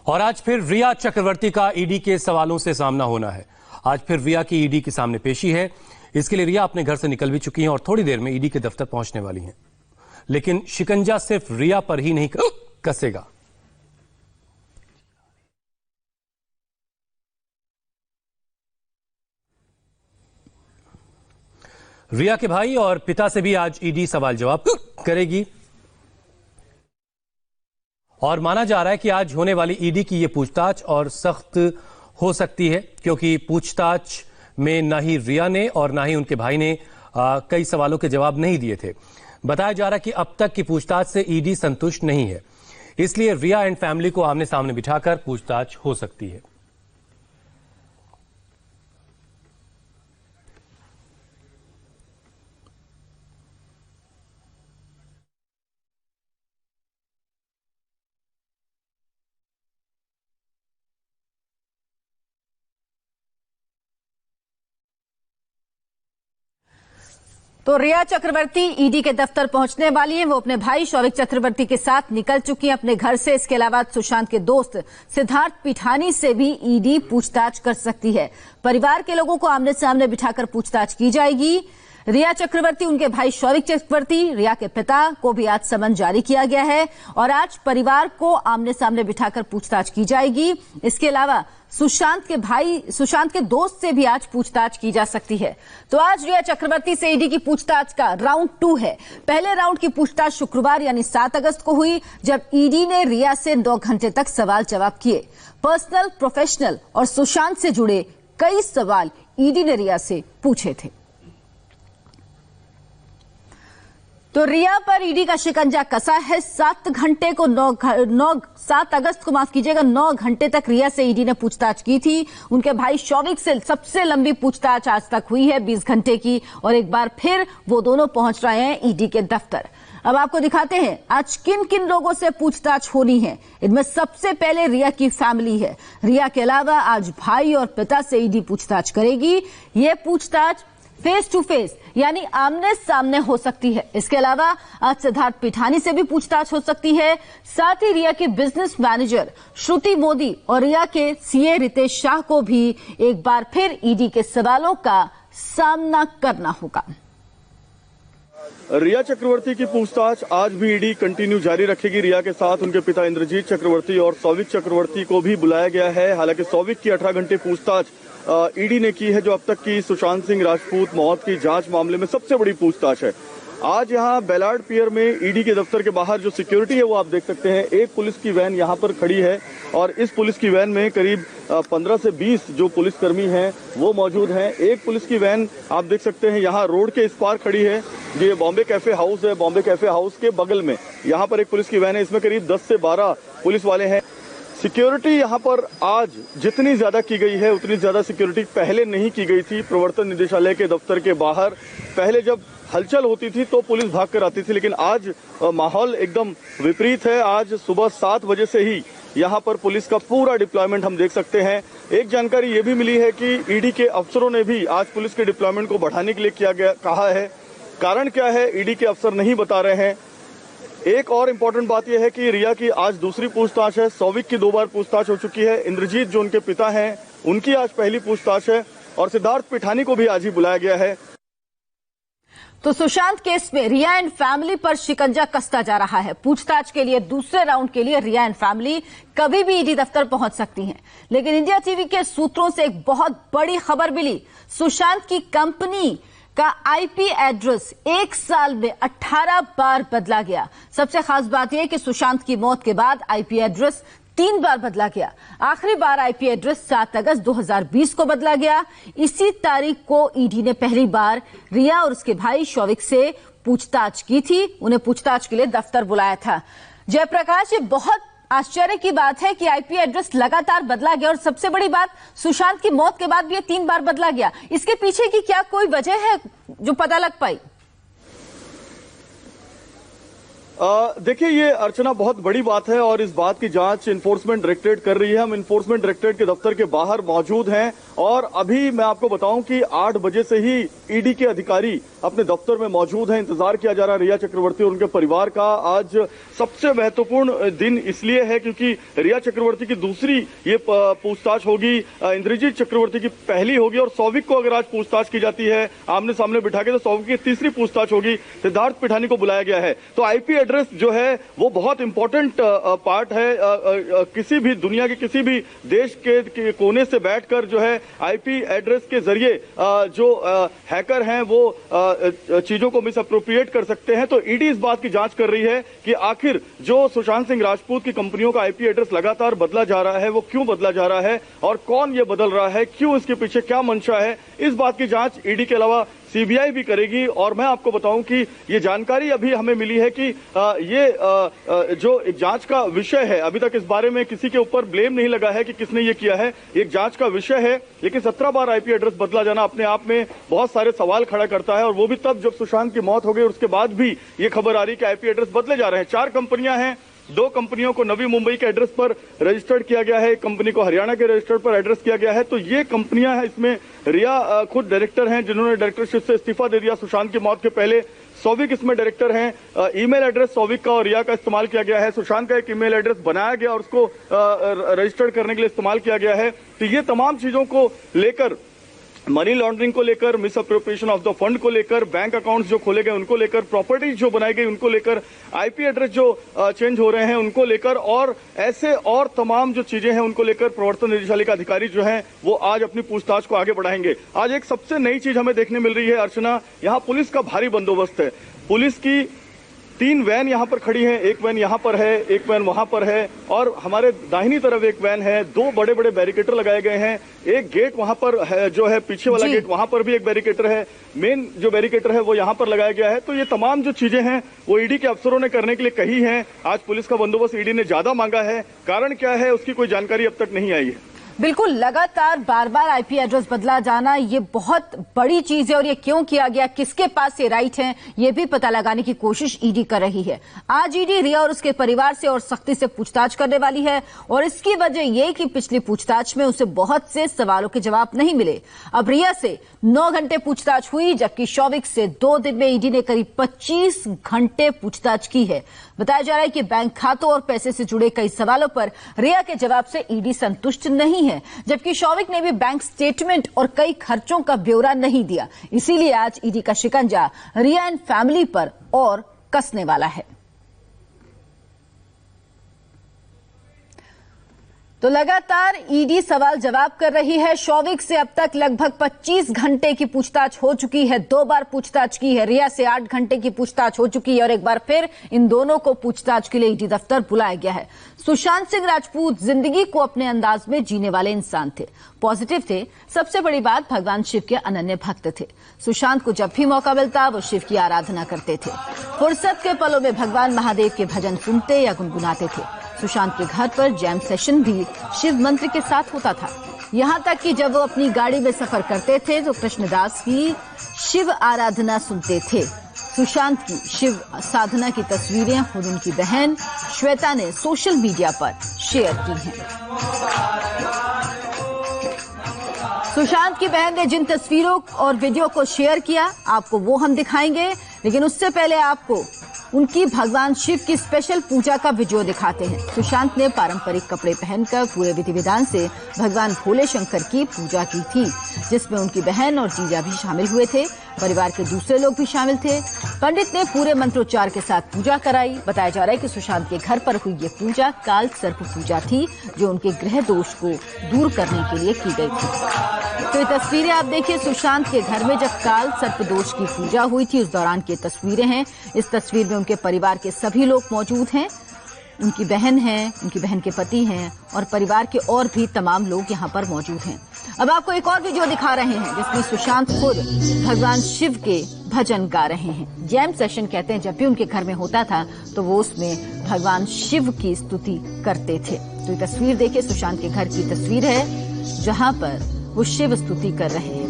और आज फिर रिया चक्रवर्ती का ईडी के सवालों से सामना होना है। आज फिर रिया की ईडी के सामने पेशी है। इसके लिए रिया अपने घर से निकल भी चुकी हैं और थोड़ी देर में ईडी के दफ्तर पहुंचने वाली हैं। लेकिन शिकंजा सिर्फ रिया पर ही नहीं कसेगा। रिया के भाई और पिता से भी आज ईडी सवाल जवाब करेगी और माना जा रहा है कि आज होने वाली ईडी की यह पूछताछ और सख्त हो सकती है, क्योंकि पूछताछ में ना ही रिया ने और ना ही उनके भाई ने कई सवालों के जवाब नहीं दिए थे। बताया जा रहा है कि अब तक की पूछताछ से ईडी संतुष्ट नहीं है, इसलिए रिया एंड फैमिली को आमने सामने बिठाकर पूछताछ हो सकती है। तो रिया चक्रवर्ती ईडी के दफ्तर पहुंचने वाली हैं। वो अपने भाई शौविक चक्रवर्ती के साथ निकल चुकी हैं अपने घर से। इसके अलावा सुशांत के दोस्त सिद्धार्थ पिठानी से भी ईडी पूछताछ कर सकती है। परिवार के लोगों को आमने सामने बिठाकर पूछताछ की जाएगी। रिया चक्रवर्ती, उनके भाई शौविक चक्रवर्ती, रिया के पिता को भी आज समन जारी किया गया है और आज परिवार को आमने सामने बिठाकर पूछताछ की जाएगी। इसके अलावा सुशांत के दोस्त से भी आज पूछताछ की जा सकती है। तो आज रिया चक्रवर्ती से ईडी की पूछताछ का राउंड 2 है। पहले राउंड की पूछताछ शुक्रवार यानी 7 अगस्त को हुई, जब ईडी ने रिया से 9 घंटे तक सवाल जवाब किए। पर्सनल, प्रोफेशनल और सुशांत से जुड़े कई सवाल ईडी ने रिया से पूछे थे। तो रिया पर ईडी का शिकंजा कसा है। 7 अगस्त को 9 घंटे तक रिया से ईडी ने पूछताछ की थी। उनके भाई शौविक से सबसे लंबी पूछताछ आज तक हुई है, 20 घंटे की, और एक बार फिर वो दोनों पहुंच रहे हैं ईडी के दफ्तर। अब आपको दिखाते हैं आज किन किन लोगों से पूछताछ होनी है। इनमें सबसे पहले रिया की फैमिली है। रिया के अलावा आज भाई और पिता से ईडी पूछताछ करेगी। ये पूछताछ फेस टू फेस यानी आमने सामने हो सकती है। इसके अलावा आज सिद्धार्थ पिठानी से भी पूछताछ हो सकती है। साथ ही रिया के बिजनेस मैनेजर श्रुति मोदी और रिया के सीए रितेश शाह को भी एक बार फिर ईडी के सवालों का सामना करना होगा। रिया चक्रवर्ती की पूछताछ आज भी ईडी कंटिन्यू जारी रखेगी। रिया के साथ उनके पिता इंद्रजीत चक्रवर्ती और शौविक चक्रवर्ती को भी बुलाया गया है। हालांकि शौविक की 18 घंटे पूछताछ ईडी ने की है, जो अब तक की सुशांत सिंह राजपूत मौत की जांच मामले में सबसे बड़ी पूछताछ है। आज यहाँ बेलार्ड पियर में ईडी के दफ्तर के बाहर जो सिक्योरिटी है वो आप देख सकते हैं। एक पुलिस की वैन यहाँ पर खड़ी है और इस पुलिस की वैन में करीब 15 से 20 जो पुलिसकर्मी हैं वो मौजूद हैं। एक पुलिस की वैन आप देख सकते हैं यहाँ रोड के इस पार खड़ी है। ये बॉम्बे कैफे हाउस है। बॉम्बे कैफे हाउस के बगल में यहाँ पर एक पुलिस की वैन है। इसमें करीब 10 से 12 पुलिस वाले हैं। सिक्योरिटी यहाँ पर आज जितनी ज्यादा की गई है उतनी ज्यादा सिक्योरिटी पहले नहीं की गई थी। प्रवर्तन निदेशालय के दफ्तर के बाहर पहले जब हलचल होती थी तो पुलिस भाग कर आती थी, लेकिन आज माहौल एकदम विपरीत है। आज सुबह 7 बजे से ही यहाँ पर पुलिस का पूरा डिप्लॉयमेंट हम देख सकते हैं। एक जानकारी ये भी मिली है कि ईडी के अफसरों ने भी आज पुलिस के डिप्लॉयमेंट को बढ़ाने के लिए कहा है। कारण क्या है ईडी के अफसर नहीं बता रहे हैं। एक और इम्पोर्टेंट बात यह है कि रिया की आज दूसरी पूछताछ है। शौविक की 2 बार पूछताछ हो चुकी है। इंद्रजीत जो उनके पिता हैं उनकी आज पहली पूछताछ है और सिद्धार्थ पिठानी को भी आज ही बुलाया गया है। तो सुशांत केस में रिया एंड फैमिली पर शिकंजा कसता जा रहा है। पूछताछ के लिए दूसरे राउंड के लिए रिया एंड फैमिली कभी भी ईडी दफ्तर पहुंच सकती हैं, लेकिन इंडिया टीवी के सूत्रों से एक बहुत बड़ी खबर मिली। सुशांत की कंपनी का आईपी एड्रेस 1 साल में 18 बार बदला गया। सबसे खास बात यह कि सुशांत की मौत के बाद आईपी एड्रेस 3 बार बदला गया। आखिरी बार आईपी एड्रेस 7 अगस्त 2020 को बदला गया। इसी तारीख को ईडी ने पहली बार रिया और उसके भाई शौविक से पूछताछ की थी। उन्हें पूछताछ के लिए दफ्तर बुलाया था। जयप्रकाश, ये बहुत आश्चर्य की बात है कि आईपी एड्रेस लगातार बदला गया और सबसे बड़ी बात, सुशांत की मौत के बाद भी ये 3 बार बदला गया। इसके पीछे की क्या कोई वजह है जो पता लग पाई? देखिए, ये अर्चना बहुत बड़ी बात है और इस बात की जांच इन्फोर्समेंट डायरेक्टरेट कर रही है। हम इन्फोर्समेंट डायरेक्टरेट के दफ्तर के बाहर मौजूद हैं और अभी मैं आपको बताऊं कि 8 बजे से ही ईडी के अधिकारी अपने दफ्तर में मौजूद हैं। इंतजार किया जा रहा है रिया चक्रवर्ती और उनके परिवार का। आज सबसे महत्वपूर्ण दिन इसलिए है क्योंकि रिया चक्रवर्ती की दूसरी ये पूछताछ होगी, इंद्रजीत चक्रवर्ती की पहली होगी और सौविक को अगर आज पूछताछ की जाती है आमने सामने बिठा के तो सौविक की तीसरी पूछताछ होगी। सिद्धार्थ पिठानी को बुलाया गया है। तो आईपी एड्रेस जो है वो बहुत इंपॉर्टेंट पार्ट है। किसी भी दुनिया के किसी भी देश के कोने से बैठकर जो है आईपी एड्रेस के जरिए जो हैकर हैं वो चीजों को मिस अप्रोप्रिएट कर सकते हैं। तो ईडी इस बात की जांच कर रही है कि आखिर जो सुशांत सिंह राजपूत की कंपनियों का आईपी एड्रेस लगातार बदला जा रहा है वो क्यों बदला जा रहा है और कौन ये बदल रहा है, क्यों इसके पीछे क्या मंशा है। इस बात की जांच ईडी के अलावा सीबीआई भी करेगी। और मैं आपको बताऊं कि ये जानकारी अभी हमें मिली है कि ये जो एक जांच का विषय है, अभी तक इस बारे में किसी के ऊपर ब्लेम नहीं लगा है कि किसने ये किया है, एक जांच का विषय है। लेकिन 17 बार आईपी एड्रेस बदला जाना अपने आप में बहुत सारे सवाल खड़ा करता है और वो भी तब जब सुशांत की मौत हो गई। उसके बाद भी ये खबर आ रही है कि आईपी एड्रेस बदले जा रहे हैं। 4 कंपनियां हैं, 2 कंपनियों को नवी मुंबई के एड्रेस पर रजिस्टर्ड किया गया है, एक कंपनी को हरियाणा के रजिस्टर पर एड्रेस किया गया है। तो ये कंपनियां हैं, इसमें रिया खुद डायरेक्टर हैं जिन्होंने डायरेक्टरशिप से इस्तीफा दे दिया सुशांत की मौत के पहले। सौविक इसमें डायरेक्टर हैं। ईमेल एड्रेस सौविक का और रिया का इस्तेमाल किया गया है। सुशांत का एक ईमेल एड्रेस बनाया गया और उसको रजिस्टर्ड करने के लिए इस्तेमाल किया गया है। तो ये तमाम चीजों को लेकर, मनी लॉन्ड्रिंग को लेकर, miss appropriation of the fund को लेकर, बैंक अकाउंट्स जो खोले गए उनको लेकर, प्रॉपर्टीज जो बनाई गई उनको लेकर, आईपी एड्रेस जो चेंज हो रहे हैं उनको लेकर और ऐसे और तमाम जो चीजें हैं उनको लेकर प्रवर्तन निदेशालय के अधिकारी जो हैं वो आज अपनी पूछताछ को आगे बढ़ाएंगे। आज एक सबसे नई चीज हमें देखने मिल रही है अर्चना, यहाँ पुलिस का भारी बंदोबस्त है। पुलिस की 3 वैन यहाँ पर खड़ी हैं, एक वैन यहाँ पर है, एक वैन वहां पर है और हमारे दाहिनी तरफ एक वैन है। 2 बड़े बड़े बैरिकेटर लगाए गए हैं। एक गेट वहां पर है जो है पीछे वाला गेट, वहां पर भी एक बैरिकेटर है। मेन जो बैरिकेटर है वो यहाँ पर लगाया गया है। तो ये तमाम जो चीजें हैं वो ईडी के अफसरों ने करने के लिए कही हैं। आज पुलिस का बंदोबस्त ईडी ने ज्यादा मांगा है। कारण क्या है उसकी कोई जानकारी अब तक नहीं आई है। बिल्कुल, लगातार बार बार आईपी एड्रेस बदला जाना ये बहुत बड़ी चीज है और ये क्यों किया गया, किसके पास ये राइट है, ये भी पता लगाने की कोशिश ईडी कर रही है। आज ईडी रिया और उसके परिवार से और सख्ती से पूछताछ करने वाली है और इसकी वजह ये कि पिछली पूछताछ में उसे बहुत से सवालों के जवाब नहीं मिले। अब रिया से 9 घंटे पूछताछ हुई जबकि शौविक से 2 दिन में ईडी ने करीब 25 घंटे पूछताछ की है। बताया जा रहा है कि बैंक खातों और पैसे से जुड़े कई सवालों पर रिया के जवाब से ईडी संतुष्ट नहीं है, जबकि शौविक ने भी बैंक स्टेटमेंट और कई खर्चों का ब्यौरा नहीं दिया। इसीलिए आज ईडी का शिकंजा रिया एंड फैमिली पर और कसने वाला है। तो लगातार ईडी सवाल जवाब कर रही है। शौविक से अब तक लगभग 25 घंटे की पूछताछ हो चुकी है। 2 बार पूछताछ की है। रिया से 8 घंटे की पूछताछ हो चुकी है और एक बार फिर इन दोनों को पूछताछ के लिए ईडी दफ्तर बुलाया गया है। सुशांत सिंह राजपूत जिंदगी को अपने अंदाज में जीने वाले इंसान थे, पॉजिटिव थे। सबसे बड़ी बात, भगवान शिव के अनन्य भक्त थे। सुशांत को जब भी मौका मिलता वो शिव की आराधना करते थे। फुर्सत के पलों में भगवान महादेव के भजन सुनते या गुनगुनाते थे। सुशांत के घर पर जैम सेशन भी शिव मंत्र के साथ होता था। यहां तक कि जब वो अपनी गाड़ी में सफर करते थे तो कृष्णदास की शिव आराधना सुनते थे। सुशांत की शिव साधना की तस्वीरें खुद उनकी बहन श्वेता ने सोशल मीडिया पर शेयर की हैं। सुशांत की बहन ने जिन तस्वीरों और वीडियो को शेयर किया आपको वो हम दिखाएंगे, लेकिन उससे पहले आपको उनकी भगवान शिव की स्पेशल पूजा का वीडियो दिखाते हैं। सुशांत ने पारंपरिक कपड़े पहनकर पूरे विधि विधान से भगवान भोले शंकर की पूजा की थी, जिसमें उनकी बहन और जीजा भी शामिल हुए थे। परिवार के दूसरे लोग भी शामिल थे। पंडित ने पूरे मंत्रोच्चार के साथ पूजा कराई। बताया जा रहा है कि सुशांत के घर पर हुई ये पूजा काल सर्प पूजा थी, जो उनके ग्रह दोष को दूर करने के लिए की गई थी। तो ये तस्वीरें आप देखिए, सुशांत के घर में जब काल सर्प दोष की पूजा हुई थी उस दौरान की तस्वीरें हैं। इस तस्वीर में उनके परिवार के सभी लोग मौजूद हैं। उनकी बहन है, उनकी बहन के पति हैं और परिवार के और भी तमाम लोग यहाँ पर मौजूद हैं। अब आपको एक और वीडियो दिखा रहे हैं जिसमें सुशांत खुद भगवान शिव के भजन गा रहे हैं। जैम सेशन कहते हैं, जब भी उनके घर में होता था तो वो उसमें भगवान शिव की स्तुति करते थे। तो ये तस्वीर देखिए, सुशांत के घर की तस्वीर है जहां पर वो शिव स्तुति कर रहे हैं।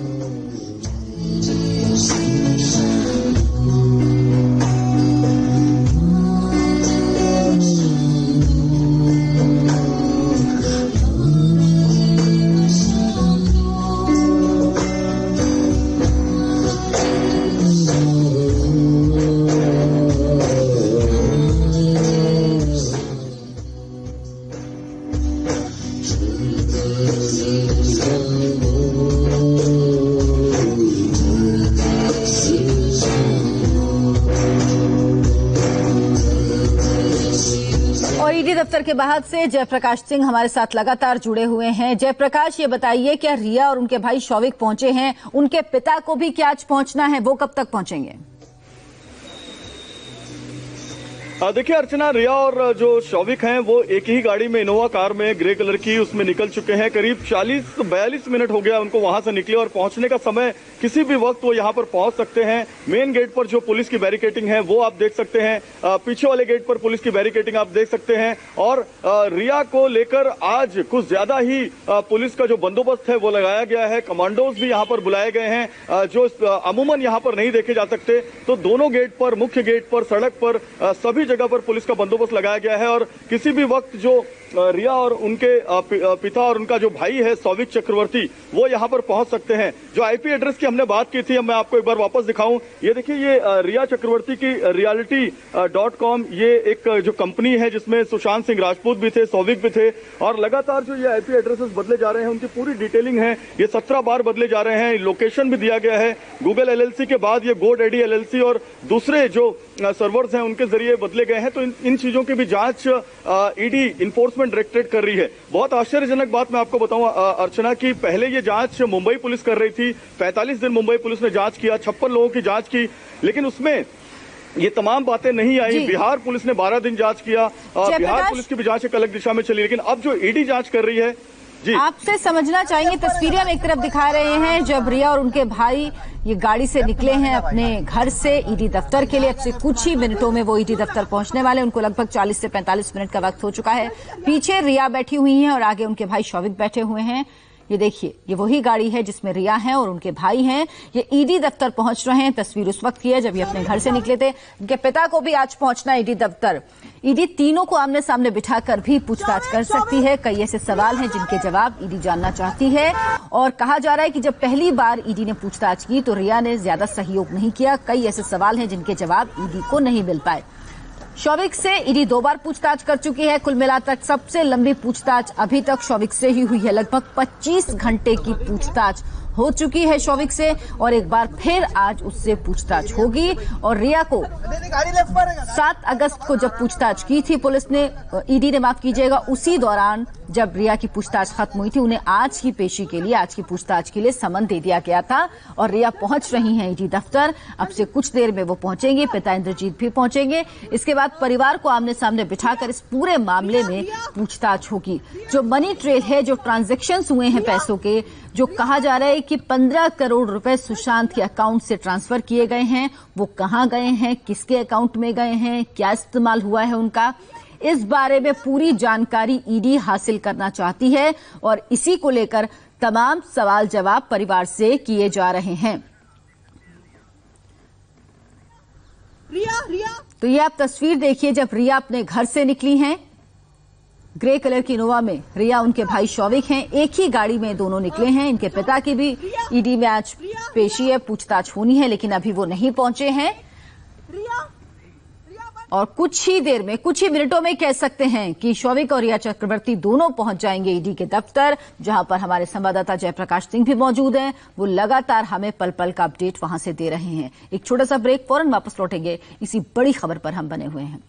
और ईडी दफ्तर के बाहर से जयप्रकाश सिंह हमारे साथ लगातार जुड़े हुए हैं। जयप्रकाश, ये बताइए, क्या रिया और उनके भाई शौविक पहुंचे हैं? उनके पिता को भी क्या आज पहुंचना है? वो कब तक पहुंचेंगे? देखिए अर्चना, रिया और जो शौविक हैं वो एक ही गाड़ी में, इनोवा कार में, ग्रे कलर की, उसमें निकल चुके हैं। करीब 40-42 मिनट हो गया उनको वहां से निकले और पहुंचने का समय किसी भी वक्त वो यहां पर पहुंच सकते हैं। मेन गेट पर जो पुलिस की बैरिकेडिंग है वो आप देख सकते हैं, पीछे वाले गेट पर पुलिस की बैरिकेडिंग आप देख सकते हैं। और रिया को लेकर आज कुछ ज्यादा ही पुलिस का जो बंदोबस्त है वो लगाया गया है। कमांडोज भी यहाँ पर बुलाए गए हैं जो अमूमन यहाँ पर नहीं देखे जा सकते। तो दोनों गेट पर, मुख्य गेट पर, सड़क पर, सभी जगह पर पुलिस का बंदोबस्त लगाया गया है। और किसी भी वक्त जो रिया और उनके पिता और उनका जो भाई है शौविक चक्रवर्ती, वो यहाँ पर पहुंच सकते हैं। जो आईपी एड्रेस की हमने बात की थी, अब मैं आपको एक बार वापस दिखाऊं। ये देखिए, ये रिया चक्रवर्ती की reality.com, ये एक जो कंपनी है जिसमें सुशांत सिंह राजपूत भी थे, शौविक भी थे। और लगातार जो ये आईपी एड्रेसेस बदले जा रहे हैं, उनकी पूरी डिटेलिंग है। ये 17 बार बदले जा रहे हैं। लोकेशन भी दिया गया है। गूगल एलएलसी के बाद ये GoDaddy एलएलसी और दूसरे जो सर्वर्स हैं उनके जरिए बदले गए हैं। तो इन चीजों की भी जांच ईडी इन्फोर्समेंट डायरेक्टरेट कर रही है। बहुत आश्चर्यजनक बात मैं आपको बताऊं अर्चना, की पहले ये जांच मुंबई पुलिस कर रही थी। 45 दिन मुंबई पुलिस ने जांच किया, 56 लोगों की जांच की, लेकिन उसमें ये तमाम बातें नहीं आई। बिहार पुलिस ने 12 दिन जांच किया। बिहार पुलिस की भी जांच एक अलग दिशा में चली, लेकिन अब जो ईडी जांच कर रही है, आपसे समझना चाहेंगे, तस्वीरें हम एक तरफ दिखा रहे हैं जब रिया और उनके भाई ये गाड़ी से निकले हैं अपने घर से ईडी दफ्तर के लिए। अब से कुछ ही मिनटों में वो ईडी दफ्तर पहुंचने वाले। उनको लगभग 40 से 45 मिनट का वक्त हो चुका है। पीछे रिया बैठी हुई हैं और आगे उनके भाई शौविक बैठे हुए हैं। ये देखिए, ये वही गाड़ी है जिसमें रिया हैं और उनके भाई हैं। ये ईडी दफ्तर पहुंच रहे हैं। तस्वीर उस वक्त की है जब ये अपने घर से निकले थे। उनके पिता को भी आज पहुंचना ईडी दफ्तर। ईडी तीनों को आमने सामने बिठाकर भी पूछताछ कर सकती है। कई ऐसे सवाल हैं जिनके जवाब ईडी जानना चाहती है। और कहा जा रहा है कि जब पहली बार ईडी ने पूछताछ की तो रिया ने ज्यादा सहयोग नहीं किया। कई ऐसे सवाल हैं जिनके जवाब ईडी को नहीं मिल पाए। शौविक से ईडी 2 बार पूछताछ कर चुकी है। कुल मिलाकर सबसे लंबी पूछताछ अभी तक शौविक से ही हुई है। लगभग 25 घंटे की पूछताछ हो चुकी है शौविक से और एक बार फिर आज उससे पूछताछ होगी। और रिया को 7 अगस्त को जब पूछताछ की थी पुलिस ने, ईडी ने, माफ कीजिएगा, उसी दौरान जब रिया की पूछताछ खत्म हुई थी, उन्हें आज की पेशी के लिए, आज की पूछताछ के लिए समन दे दिया गया था। और रिया पहुंच रही हैं ईडी दफ्तर। अब से कुछ देर में वो पहुंचेंगे। पिता इंद्रजीत भी पहुंचेंगे। इसके बाद परिवार को आमने सामने बिठाकर इस पूरे मामले में पूछताछ होगी। जो मनी ट्रेल है, जो ट्रांजैक्शंस हुए हैं पैसों के, जो कहा जा रहा है कि 15 करोड़ रुपए सुशांत के अकाउंट से ट्रांसफर किए गए हैं, वो कहां गए हैं, किसके अकाउंट में गए हैं, क्या इस्तेमाल हुआ है उनका, इस बारे में पूरी जानकारी ईडी हासिल करना चाहती है। और इसी को लेकर तमाम सवाल जवाब परिवार से किए जा रहे हैं। रिया। तो ये आप तस्वीर देखिए जब रिया अपने घर से निकली हैं। ग्रे कलर की इनोवा में रिया, उनके भाई शौविक हैं। एक ही गाड़ी में दोनों निकले हैं। इनके पिता की भी ईडी में आज पेशी है, पूछताछ होनी है, लेकिन अभी वो नहीं पहुंचे हैं। और कुछ ही देर में, कुछ ही मिनटों में कह सकते हैं कि शौविक और रिया चक्रवर्ती दोनों पहुंच जाएंगे ईडी के दफ्तर, जहां पर हमारे संवाददाता जयप्रकाश सिंह भी मौजूद हैं। वो लगातार हमें पल पल का अपडेट वहां से दे रहे हैं। एक छोटा सा ब्रेक, फौरन वापस लौटेंगे। इसी बड़ी खबर पर हम बने हुए हैं।